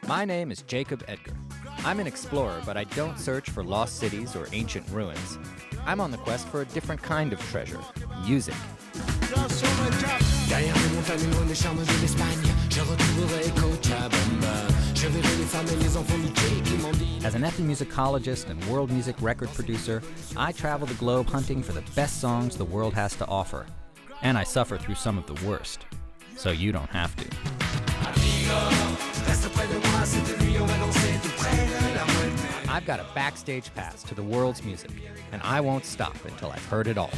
My name is Jacob Edgar. I'm an explorer, but I don't search for lost cities or ancient ruins. I'm on the quest for a different kind of treasure, music. As an ethnomusicologist and world music record producer, I travel the globe hunting for the best songs the world has to offer. And I suffer through some of the worst, so you don't have to. I've got a backstage pass to the world's music, and I won't stop until I've heard it all.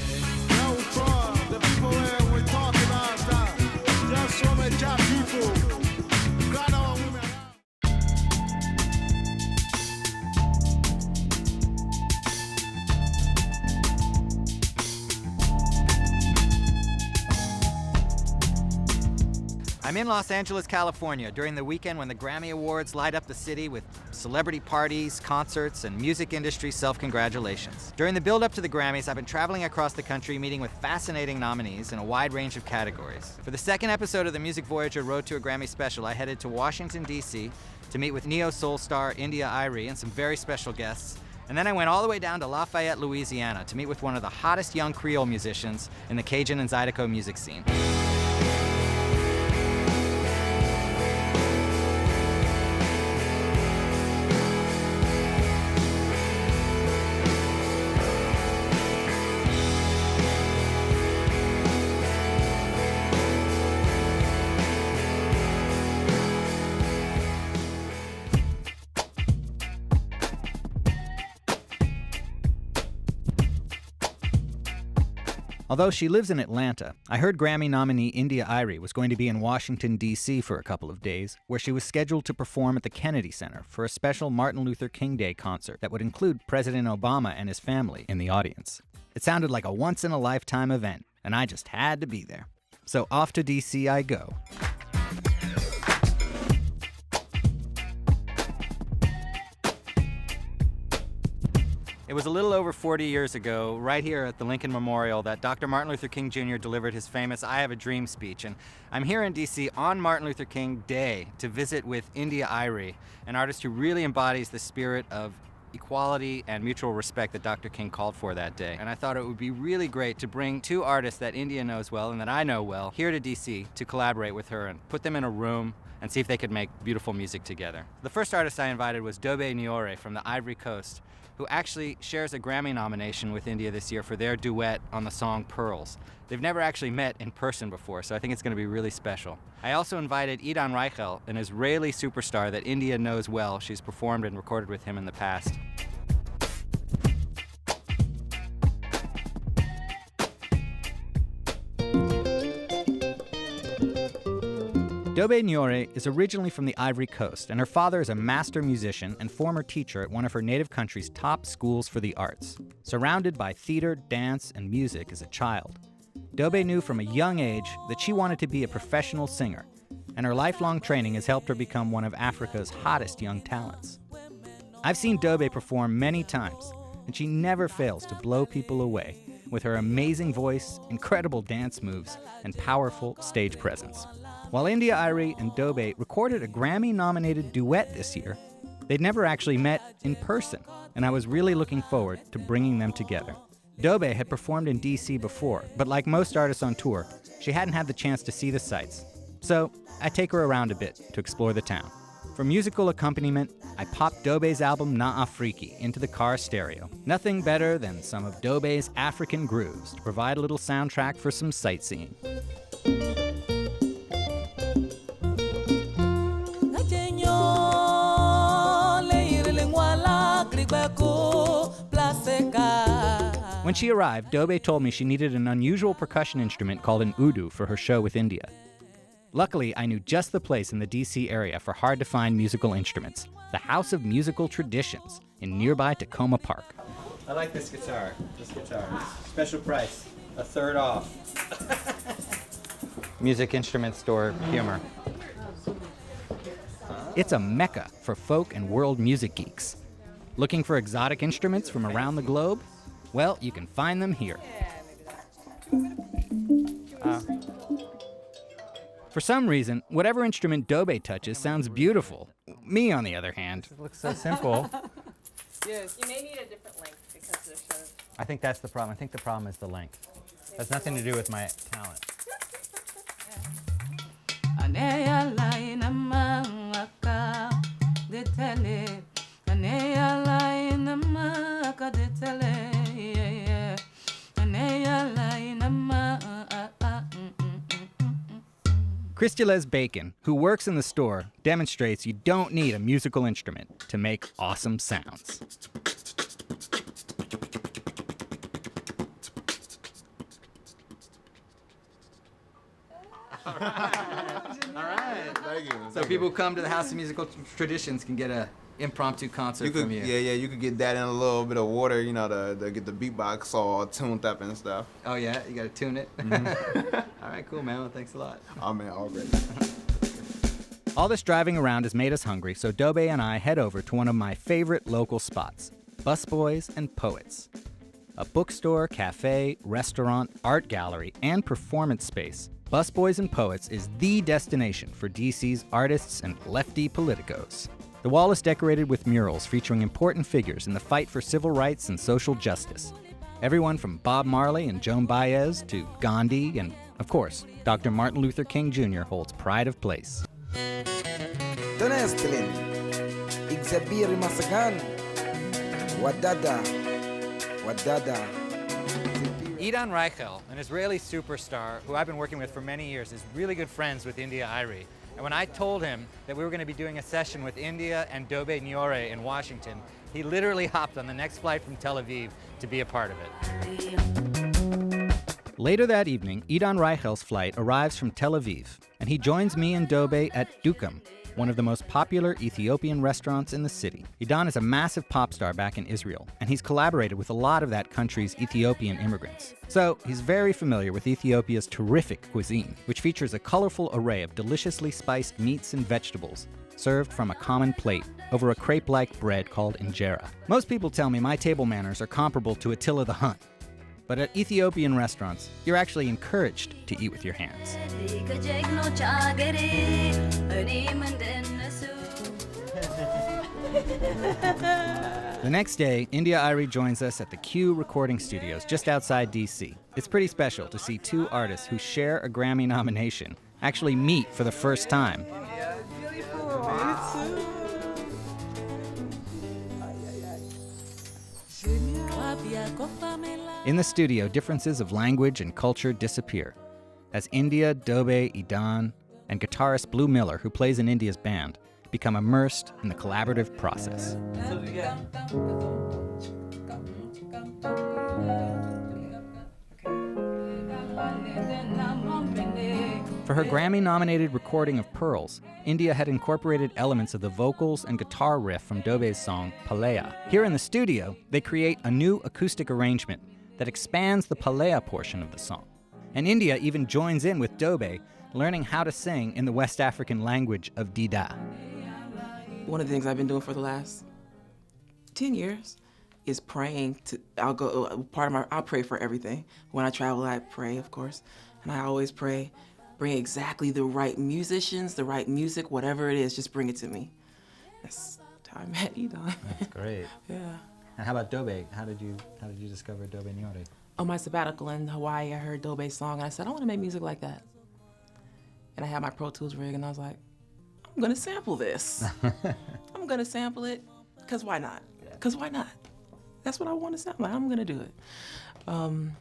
I'm in Los Angeles, California, during the weekend when the Grammy Awards light up the city with celebrity parties, concerts, and music industry self-congratulations. During the build-up to the Grammys, I've been traveling across the country meeting with fascinating nominees in a wide range of categories. For the second episode of the Music Voyager Road to a Grammy special, I headed to Washington, D.C. to meet with neo-soul star India.Arie and some very special guests. And then I went all the way down to Lafayette, Louisiana to meet with one of the hottest young Creole musicians in the Cajun and Zydeco music scene. Although she lives in Atlanta, I heard Grammy nominee India.Arie was going to be in Washington, D.C. for a couple of days, where she was scheduled to perform at the Kennedy Center for a special Martin Luther King Day concert that would include President Obama and his family in the audience. It sounded like a once-in-a-lifetime event, and I just had to be there. So off to D.C. I go. It was a little over 40 years ago, right here at the Lincoln Memorial, that Dr. Martin Luther King Jr. delivered his famous I Have a Dream speech. And I'm here in D.C. on Martin Luther King Day to visit with India.Arie, an artist who really embodies the spirit of equality and mutual respect that Dr. King called for that day. And I thought it would be really great to bring two artists that India knows well and that I know well here to D.C. to collaborate with her and put them in a room and see if they could make beautiful music together. The first artist I invited was Dobe Niore from the Ivory Coast, who actually shares a Grammy nomination with India this year for their duet on the song Pearls. They've never actually met in person before, so I think it's going to be really special. I also invited Idan Reichel, an Israeli superstar that India knows well. She's performed and recorded with him in the past. Dobe Niore is originally from the Ivory Coast, and her father is a master musician and former teacher at one of her native country's top schools for the arts. Surrounded by theater, dance, and music as a child, Dobe knew from a young age that she wanted to be a professional singer, and her lifelong training has helped her become one of Africa's hottest young talents. I've seen Dobe perform many times, and she never fails to blow people away with her amazing voice, incredible dance moves, and powerful stage presence. While India.Arie and Dobe recorded a Grammy-nominated duet this year, they'd never actually met in person, and I was really looking forward to bringing them together. Dobe had performed in D.C. before, but like most artists on tour, she hadn't had the chance to see the sights. So I take her around a bit to explore the town. For musical accompaniment, I popped Dobe's album Na Afriki into the car stereo. Nothing better than some of Dobe's African grooves to provide a little soundtrack for some sightseeing. When she arrived, Dobe told me she needed an unusual percussion instrument called an udu for her show with India. Luckily, I knew just the place in the D.C. area for hard-to-find musical instruments, the House of Musical Traditions in nearby Tacoma Park. I like this guitar. Special price, a third off. Music instrument store humor. It's a mecca for folk and world music geeks. Looking for exotic instruments from around the globe? Well, you can find them here. For some reason, whatever instrument Dobe touches sounds beautiful. Me, on the other hand, it looks so simple. Yes. You may need a different length because there's sort of... I think that's the problem. I think the problem is the length. It has nothing to do with my talent. Christelles Bacon, who works in the store, demonstrates you don't need a musical instrument to make awesome sounds. All right. Thank you. So people who come to the House of Musical Traditions can get a impromptu concert from you. Yeah, you could get that in a little bit of water, you know, to get the beatbox all tuned up and stuff. Oh yeah, you gotta tune it. All right, cool, man. Well, thanks a lot. Oh man, already. All this driving around has made us hungry, so Dobe and I head over to one of my favorite local spots, Busboys and Poets. A bookstore, cafe, restaurant, art gallery, and performance space, Busboys and Poets is the destination for DC's artists and lefty politicos. The wall is decorated with murals featuring important figures in the fight for civil rights and social justice. Everyone from Bob Marley and Joan Baez to Gandhi and, of course, Dr. Martin Luther King Jr. holds pride of place. Donestlin, Igsabiri Masagan, Wadada. Idan Reichel, an Israeli superstar who I've been working with for many years, is really good friends with India Arie. And when I told him that we were going to be doing a session with India and Dobe Nyore in Washington, he literally hopped on the next flight from Tel Aviv to be a part of it. Later that evening, Idan Reichel's flight arrives from Tel Aviv, and he joins me and Dobe at Dukam, one of the most popular Ethiopian restaurants in the city. Idan is a massive pop star back in Israel, and he's collaborated with a lot of that country's Ethiopian immigrants. So he's very familiar with Ethiopia's terrific cuisine, which features a colorful array of deliciously spiced meats and vegetables, served from a common plate over a crepe-like bread called injera. Most people tell me my table manners are comparable to Attila the Hun, but at Ethiopian restaurants, you're actually encouraged to eat with your hands. The next day, India Arie joins us at the Q Recording Studios just outside DC. It's pretty special to see two artists who share a Grammy nomination actually meet for the first time. In the studio, differences of language and culture disappear as India, Dobe, Idan, and guitarist Blue Miller, who plays in India's band, become immersed in the collaborative process. For her Grammy-nominated recording of Pearls, India had incorporated elements of the vocals and guitar riff from Dobe's song Palea. Here in the studio, they create a new acoustic arrangement that expands the Palea portion of the song. And India even joins in with Dobe, learning how to sing in the West African language of Dida. One of the things I've been doing for the last 10 years is praying. I'll pray for everything. When I travel, I pray, of course. And I always pray, bring exactly the right musicians, the right music, whatever it is, just bring it to me. That's how I met Idan. That's great. Yeah. And how about Dobe? How did you discover Dobe Nyore? On my sabbatical in Hawaii, I heard Dobe's song, and I said, I want to make music like that. And I had my Pro Tools rig, and I was like, I'm going to sample this. I'm going to sample it, because why not? Because why not? That's what I want to sample. I'm going to do it. And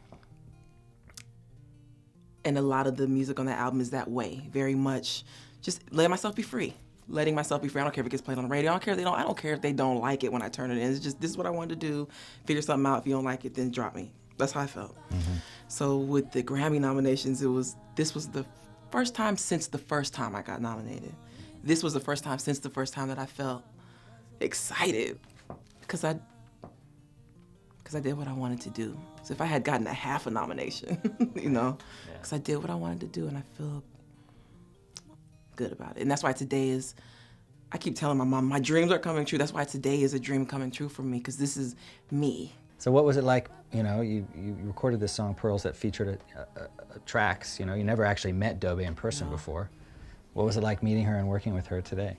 a lot of the music on that album is that way, very much just letting myself be free. Letting myself be free. I don't care if it gets played on the radio. I don't care if they don't like it when I turn it in. It's just, this is what I wanted to do. Figure something out. If you don't like it, then drop me. That's how I felt. Mm-hmm. So with the Grammy nominations, this was the first time since the first time I got nominated. This was the first time since the first time that I felt excited because I did what I wanted to do. So if I had gotten a half a nomination, because I did what I wanted to do, and I feel good about it. And that's why today is, I keep telling my mom, my dreams are coming true. That's why today is a dream coming true for me, because this is me. So what was it like, you recorded this song, Pearls, that featured tracks, you never actually met Dobe in person before. What was it like meeting her and working with her today?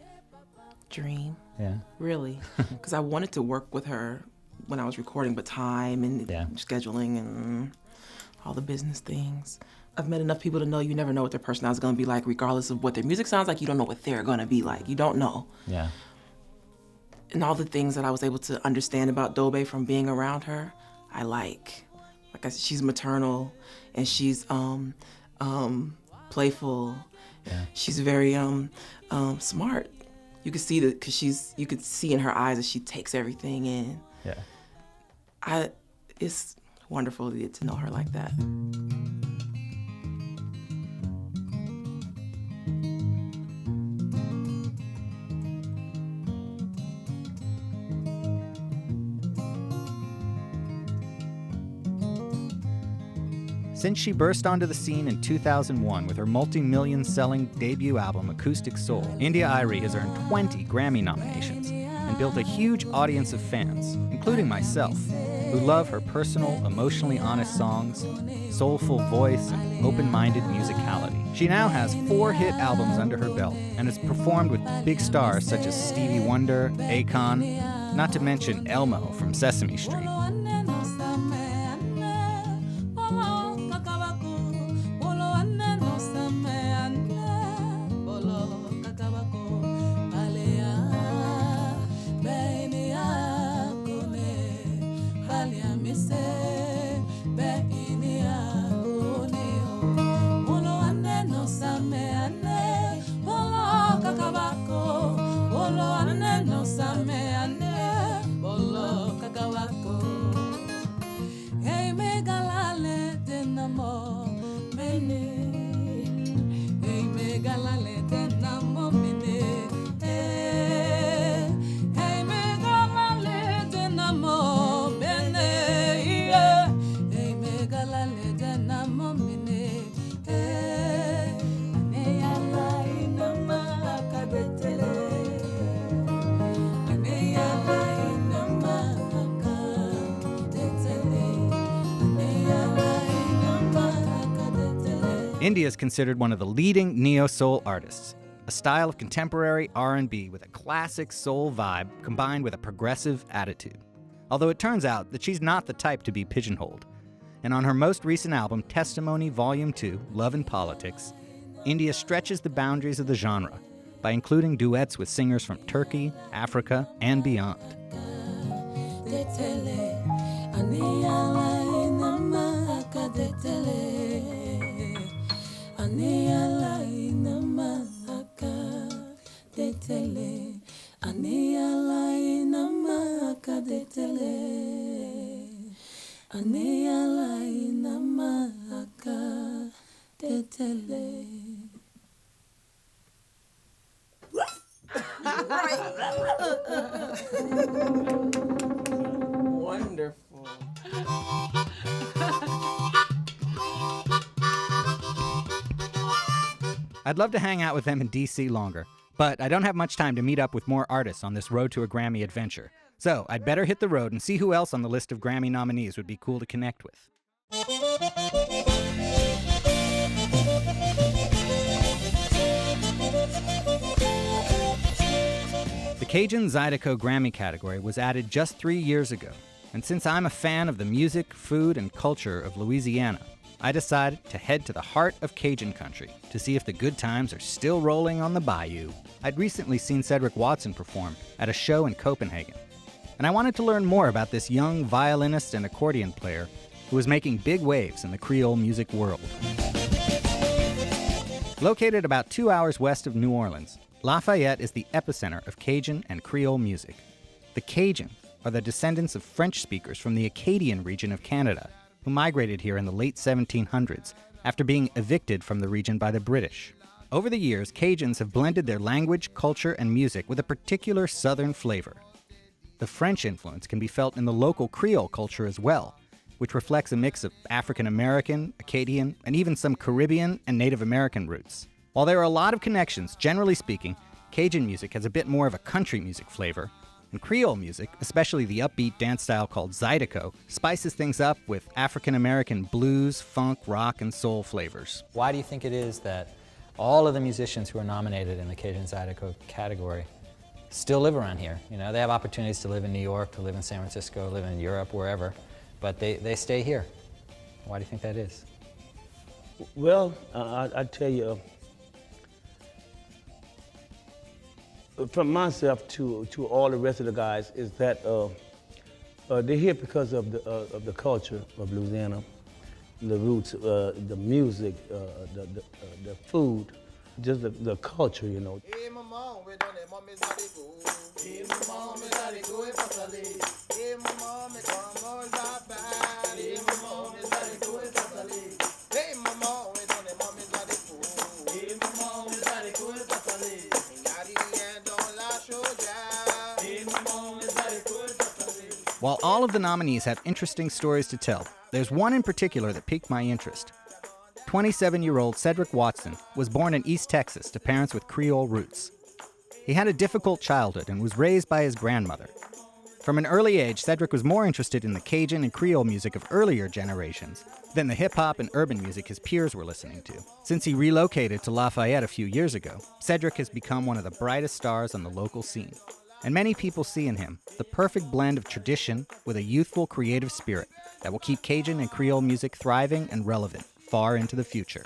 Dream, Yeah. really, because I wanted to work with her when I was recording, but time and Yeah. scheduling and all the business things. I've met enough people to know you never know what their personality is going to be like, regardless of what their music sounds like. You don't know what they're going to be like. You don't know. Yeah. And all the things that I was able to understand about Dobe from being around her, I like. Like I said, she's maternal, and she's playful. Yeah. She's very smart. You could see that because you could see in her eyes that she takes everything in. Yeah. It's wonderful to get to know her like that. Since she burst onto the scene in 2001 with her multi-million selling debut album Acoustic Soul, India.Arie has earned 20 Grammy nominations and built a huge audience of fans, including myself, who love her personal, emotionally honest songs, soulful voice, and open-minded musicality. She now has 4 hit albums under her belt and has performed with big stars such as Stevie Wonder, Akon, not to mention Elmo from Sesame Street. India is considered one of the leading neo-soul artists, a style of contemporary R&B with a classic soul vibe combined with a progressive attitude. Although it turns out that she's not the type to be pigeonholed. And on her most recent album, Testimony Volume 2, Love and Politics, India stretches the boundaries of the genre by including duets with singers from Turkey, Africa, and beyond. Wonderful. I'd love to hang out with them in DC longer, but I don't have much time to meet up with more artists on this road to a Grammy adventure. So I'd better hit the road and see who else on the list of Grammy nominees would be cool to connect with. The Cajun Zydeco Grammy category was added just 3 years ago, and since I'm a fan of the music, food, and culture of Louisiana, I decided to head to the heart of Cajun country to see if the good times are still rolling on the bayou. I'd recently seen Cedric Watson perform at a show in Copenhagen, and I wanted to learn more about this young violinist and accordion player who was making big waves in the Creole music world. Located about 2 hours west of New Orleans, Lafayette is the epicenter of Cajun and Creole music. The Cajun are the descendants of French speakers from the Acadian region of Canada, who migrated here in the late 1700s after being evicted from the region by the British. Over the years, Cajuns have blended their language, culture, and music with a particular southern flavor. The French influence can be felt in the local Creole culture as well, which reflects a mix of African American, Acadian, and even some Caribbean and Native American roots. While there are a lot of connections, generally speaking, Cajun music has a bit more of a country music flavor, and Creole music, especially the upbeat dance style called Zydeco, spices things up with African American blues, funk, rock, and soul flavors. Why do you think it is that all of the musicians who are nominated in the Cajun Zydeco category still live around here. You know, they have opportunities to live in New York, to live in San Francisco, live in Europe, wherever, but they stay here. Why do you think that is? Well, I tell you, from myself to all the rest of the guys, is that they're here because of the culture of Louisiana, the roots, the music, the food, just the culture, you know. While all of the nominees have interesting stories to tell, there's one in particular that piqued my interest. 27-year-old Cedric Watson was born in East Texas to parents with Creole roots. He had a difficult childhood and was raised by his grandmother. From an early age, Cedric was more interested in the Cajun and Creole music of earlier generations than the hip-hop and urban music his peers were listening to. Since he relocated to Lafayette a few years ago, Cedric has become one of the brightest stars on the local scene. And many people see in him the perfect blend of tradition with a youthful, creative spirit that will keep Cajun and Creole music thriving and relevant far into the future.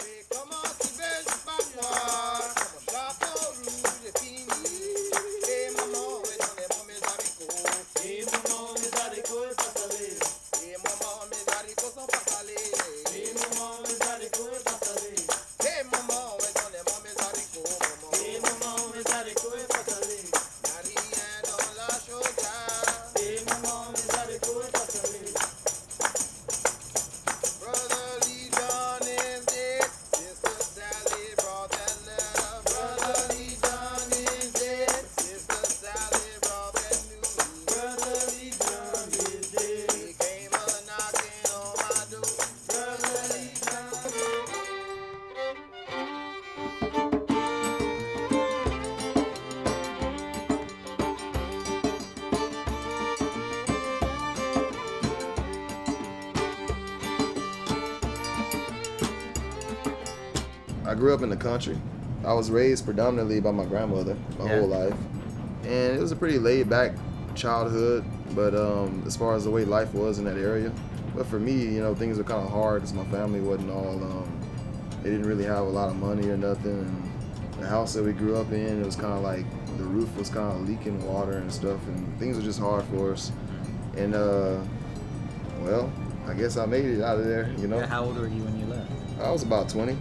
I grew up in the country. I was raised predominantly by my grandmother my whole life. And it was a pretty laid back childhood, but as far as the way life was in that area. But for me, you know, things were kind of hard because my family wasn't all, they didn't really have a lot of money or nothing. And the house that we grew up in, it was kind of like the roof was kind of leaking water and stuff, and things were just hard for us. And well, I guess I made it out of there, you know. Yeah, how old were you when you left? I was about 20.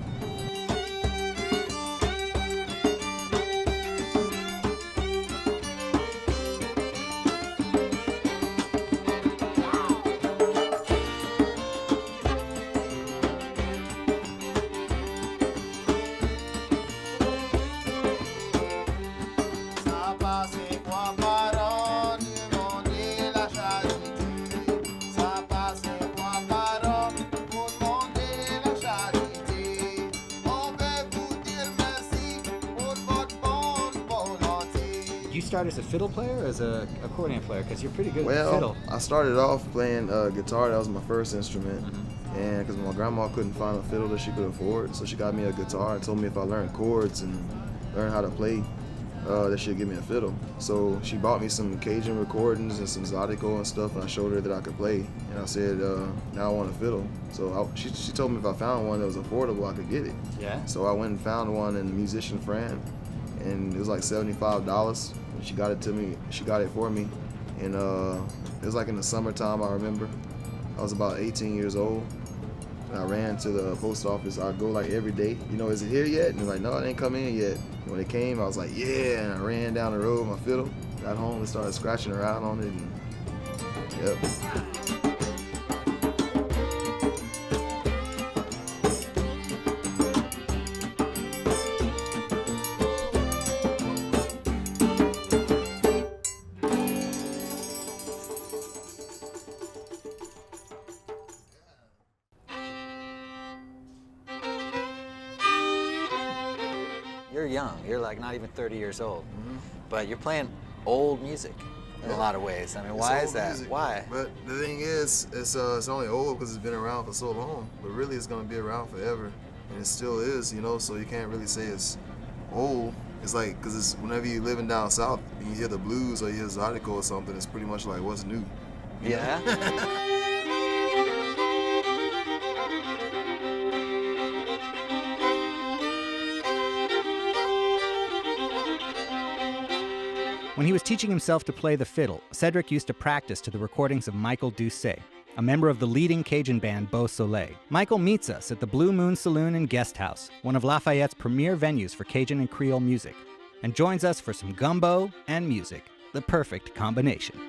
You start as a fiddle player or as a accordion player? Because you're pretty good with the Well, fiddle. I started off playing guitar. That was my first instrument. And because my grandma couldn't find a fiddle that she could afford, so she got me a guitar and told me if I learned chords and learned how to play, that she'd give me a fiddle. So she bought me some Cajun recordings and some Zydeco and stuff, and I showed her that I could play. And I said, now I want a fiddle. So she told me if I found one that was affordable, I could get it. Yeah? So I went and found one in Musician Fran, and it was like $75. And she got it to me. She got it for me, and it was like in the summertime. I remember I was about 18 years old, and I ran to the post office. I'd go like every day. You know, is it here yet? And they're like, no, it ain't come in yet. And when it came, I was like, yeah, and I ran down the road with my fiddle. Got home and started scratching around on it, and yep. You're young. You're like not even 30 years old. But you're playing old music in a lot of ways. I mean, It's why old is that? music. Why? But the thing is, it's only old because it's been around for so long. But really, it's gonna be around forever. and it still is, you know. So you can't really say it's old. It's like, because it's whenever you're living down south and you hear the blues or you hear Zydeco or something, it's pretty much like, what's new? Yeah. When he was teaching himself to play the fiddle, Cedric used to practice to the recordings of Michael Doucet, a member of the leading Cajun band Beau Soleil. Michael meets us at the Blue Moon Saloon and Guest House, one of Lafayette's premier venues for Cajun and Creole music, and joins us for some gumbo and music, the perfect combination.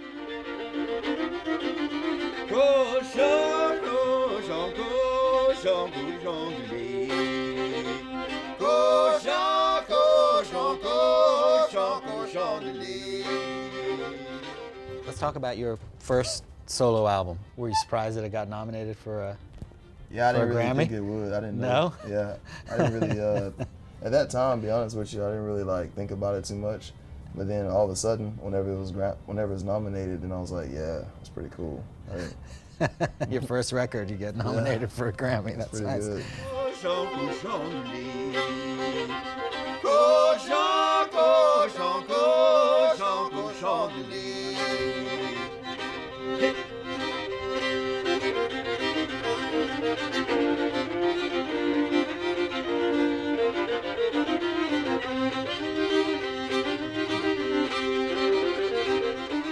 Let's talk about your first solo album. Were you surprised that it got nominated for a Yeah, I didn't For a really Grammy? think it would. I didn't know. No? Yeah, I didn't really. At that time, to be honest with you, I didn't really like think about it too much. But then all of a sudden, whenever it was nominated, then I was like, yeah, it's pretty cool. your first record? You get nominated for a Grammy. That's Pretty nice. good.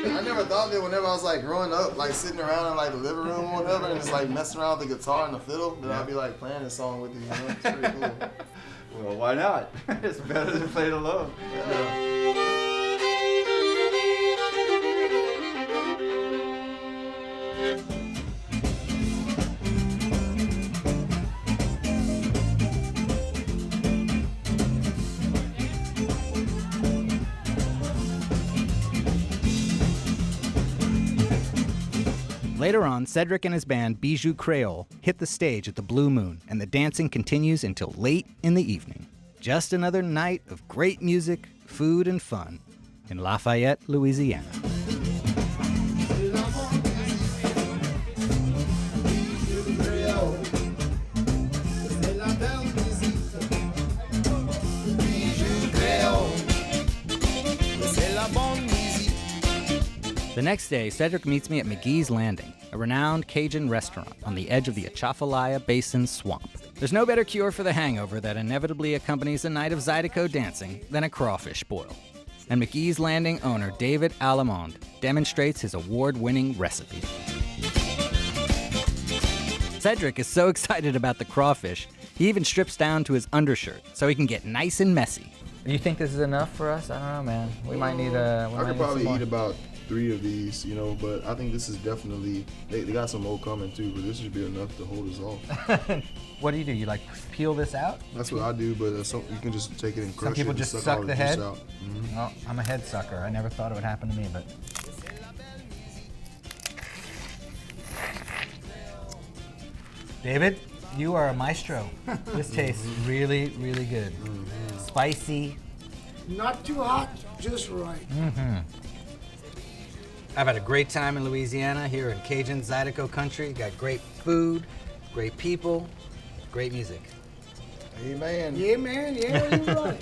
I never thought that whenever I was like growing up, like sitting around in like the living room or whatever, and just like messing around with the guitar and the fiddle, that I'd be like playing this song with you. You know, it's pretty cool. Well, why not? It's better than play it alone. Later on, Cedric and his band Bijou Creole hit the stage at the Blue Moon, and the dancing continues until late in the evening. Just another night of great music, food, and fun in Lafayette, Louisiana. The next day, Cedric meets me at McGee's Landing, a renowned Cajun restaurant on the edge of the Atchafalaya Basin swamp. There's no better cure for the hangover that inevitably accompanies a night of Zydeco dancing than a crawfish boil. And McGee's Landing owner David Alamond demonstrates his award-winning recipe. Cedric is so excited about the crawfish, he even strips down to his undershirt so he can get nice and messy. Do you think this is enough for us? I don't know, man. We might need a. I could probably eat about 3 of these, you know, but I think this is definitely, they got some more coming too, but this should be enough to hold us off. What do? You like peel this out? That's what I do, but you can just take it and crush it. Some people and just all suck the juice head? out. Mhm. Well, I'm a head sucker. I never thought it would happen to me, but. David, you are a maestro. This tastes really, really good. Spicy. Not too hot, just right. I've had a great time in Louisiana, here in Cajun Zydeco country. Got great food, great people, great music. Amen. Yeah, man, yeah, you're right.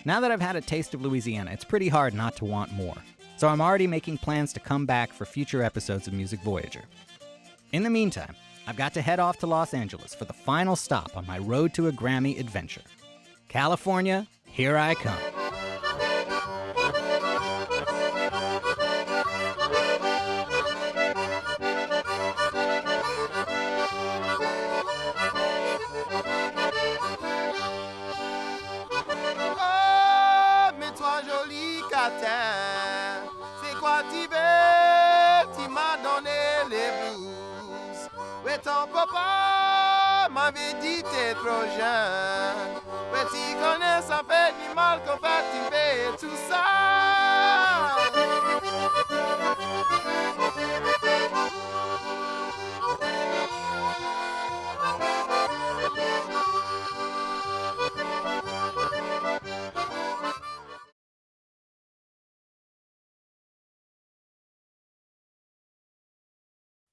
Now that I've had a taste of Louisiana, it's pretty hard not to want more. So I'm already making plans to come back for future episodes of Music Voyager. In the meantime, I've got to head off to Los Angeles for the final stop on my road to a Grammy adventure. California, here I come. Oh, mais toi joli catin, c'est quoi tu veux? Tu m'as donné les blues. Ouais, ton papa m'avait dit t'es trop jeune. Ouais, tu connais ça fait du mal qu'on fait tu fais tout ça.